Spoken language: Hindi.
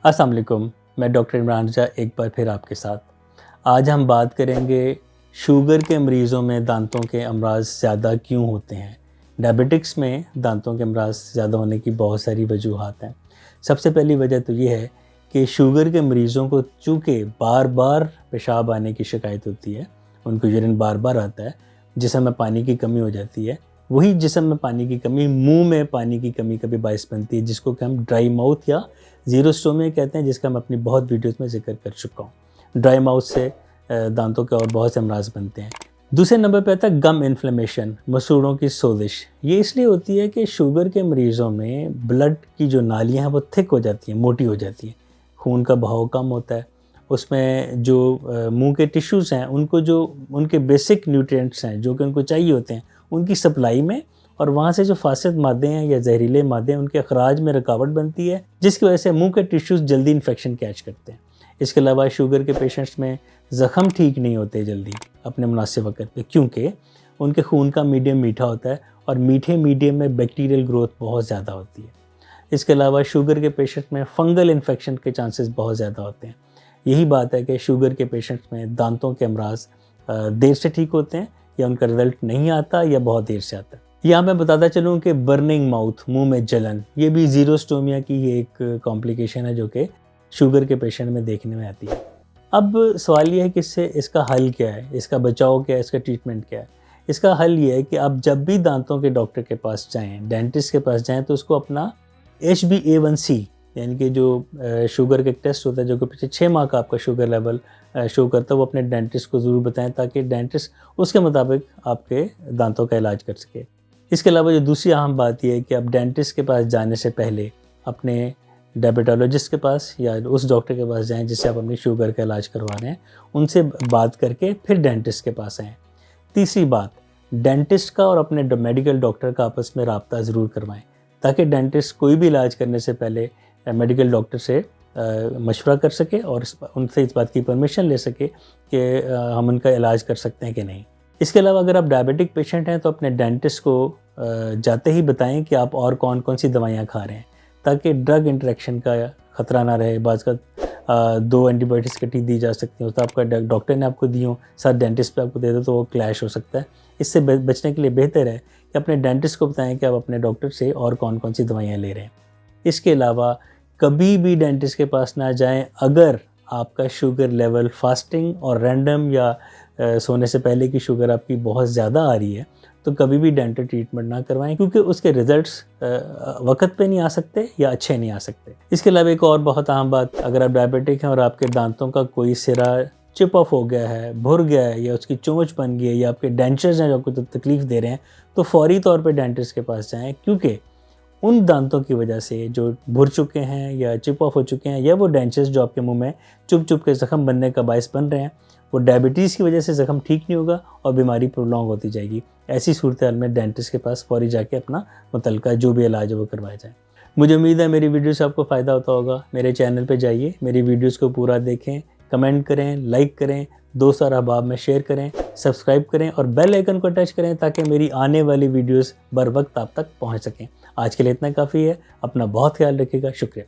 अस्सलाम वालेकुम, मैं डॉक्टर इमरान रजा एक बार फिर आपके साथ। आज हम बात करेंगे शुगर के मरीज़ों में दांतों के अमराज ज़्यादा क्यों होते हैं। डायबिटिक्स में दांतों के अमराज ज़्यादा होने की बहुत सारी वजूहात हैं। सबसे पहली वजह तो ये है कि शुगर के मरीज़ों को चूँकि बार बार पेशाब आने की शिकायत होती है, उनको यूरिन बार बार आता है, जिस्म में पानी की कमी हो जाती है। वही जिस्म में पानी की कमी मुंह में पानी की कमी का भी बायस बनती है, जिसको कि हम ड्राई माउथ या ज़ीरोस्टोमिया कहते हैं, जिसका मैं अपनी बहुत वीडियोस में जिक्र कर चुका हूँ। ड्राई माउथ से दांतों के और बहुत से अमराज बनते हैं। दूसरे नंबर पे आता है गम इन्फ्लेमेशन, मसूड़ों की सोजिश। ये इसलिए होती है कि शुगर के मरीज़ों में ब्लड की जो नालियाँ हैं वो थिक हो जाती हैं, मोटी हो जाती हैं, खून का बहाव कम होता है। उसमें जो मुंह के टिश्यूज़ हैं, उनको जो उनके बेसिक न्यूट्रिएंट्स हैं जो कि उनको चाहिए होते हैं, उनकी सप्लाई में और वहाँ से जो फासिद मादे हैं या जहरीले मादे हैं, उनके अखराज में रुकावट बनती है, जिसकी वजह से मुंह के टिश्यूज़ जल्दी इन्फेक्शन कैच करते हैं। इसके अलावा शुगर के पेशेंट्स में ज़ख़म ठीक नहीं होते जल्दी अपने मुनासिब वक़्त पे, क्योंकि उनके खून का मीडियम मीठा होता है और मीठे मीडियम में बैक्टीरियल ग्रोथ बहुत ज़्यादा होती है। इसके अलावा शुगर के पेशेंट में फंगल इन्फेक्शन के चांसेस बहुत ज़्यादा होते हैं। यही बात है कि शुगर के पेशेंट्स में दांतों के अमराज देर से ठीक होते हैं या उनका रिज़ल्ट नहीं आता या बहुत देर से आता है। यहाँ मैं बताता चलूँ कि बर्निंग माउथ, मुंह में जलन, ये भी ज़ीरोस्टोमिया की ही एक कॉम्प्लिकेशन है जो कि शुगर के पेशेंट में देखने में आती है। अब सवाल ये है कि इसका हल क्या है, इसका बचाव क्या है, इसका ट्रीटमेंट क्या है। इसका हल ये है कि आप जब भी दांतों के डॉक्टर के पास जाएँ, डेंटिस्ट के पास जाएँ, तो उसको अपना HbA1c यानी कि जो शुगर का टेस्ट होता है जो कि पिछले 6 माह का आपका शुगर लेवल शो करता है, वो अपने डेंटिस्ट को ज़रूर बताएं ताकि डेंटिस्ट उसके मुताबिक आपके दांतों का इलाज कर सके। इसके अलावा जो दूसरी अहम बात यह है कि आप डेंटिस्ट के पास जाने से पहले अपने डायबिटोलॉजिस्ट के पास या उस डॉक्टर के पास जाएं जिससे आप अपनी शुगर का इलाज करवा रहे हैं, उनसे बात करके फिर डेंटिस्ट के पास आएँ। तीसरी बात, डेंटिस्ट का और अपने मेडिकल डॉक्टर का आपस में राब्ता ज़रूर करवाएं ताकि डेंटिस्ट कोई भी इलाज करने से पहले मेडिकल डॉक्टर से मशवरा कर सके और उनसे इस बात की परमिशन ले सके कि हम उनका इलाज कर सकते हैं कि नहीं। इसके अलावा अगर आप डायबिटिक पेशेंट हैं तो अपने डेंटिस्ट को जाते ही बताएं कि आप और कौन कौन सी दवाइयाँ खा रहे हैं ताकि ड्रग इंटरेक्शन का ख़तरा ना रहे। बाज़ का 2 एंटीबायोटिक्स इकट्ठी दी जा सकती हैं, तो आपका डॉक्टर ने आपको दी हो, साथ डेंटिस्ट पे आपको दे दो, तो वो क्लैश हो सकता है। इससे बचने के लिए बेहतर है कि अपने डेंटिस्ट को बताएं कि आप अपने डॉक्टर से और कौन कौन सी दवाइयाँ ले रहे हैं। इसके अलावा कभी भी डेंटिस्ट के पास ना जाएं अगर आपका शुगर लेवल फास्टिंग और रैंडम या सोने से पहले की शुगर आपकी बहुत ज़्यादा आ रही है, तो कभी भी डेंटल ट्रीटमेंट ना करवाएं क्योंकि उसके रिजल्ट्स वक्त पे नहीं आ सकते या अच्छे नहीं आ सकते। इसके अलावा एक और बहुत अहम बात, अगर आप डायबिटिक हैं और आपके दांतों का कोई सिरा चिप ऑफ हो गया है, भुर गया है या उसकी चोंच बन गई है या आपके डेंचर्स हैं जो आपको तकलीफ़ दे रहे हैं, तो फौरी तौर पे डेंटिस्ट के पास जाएं क्योंकि उन दांतों की वजह से जो भुर चुके हैं या चिप ऑफ हो चुके हैं या वो डेंचर्स जो आपके मुंह में चुप चुप के ज़ख़म बनने का बायस बन रहे हैं, वो डायबिटीज़ की वजह से ज़ख़म ठीक नहीं होगा और बीमारी प्रोलॉन्ग होती जाएगी। ऐसी सूरत हाल में डेंटिस्ट के पास फौरी जाके अपना मुतल्लिका जो भी इलाज है वो करवाया जाए। मुझे उम्मीद है मेरी वीडियो से आपको फ़ायदा होता होगा। मेरे चैनल पर जाइए, मेरी वीडियोज़ को पूरा देखें, कमेंट करें, लाइक करें, दोस्त और अहबाब में शेयर करें, सब्सक्राइब करें और बेल आइकन को टच करें ताकि मेरी आने वाली वीडियोस बर वक्त आप तक पहुंच सकें। आज के लिए इतना काफ़ी है। अपना बहुत ख्याल रखिएगा। शुक्रिया।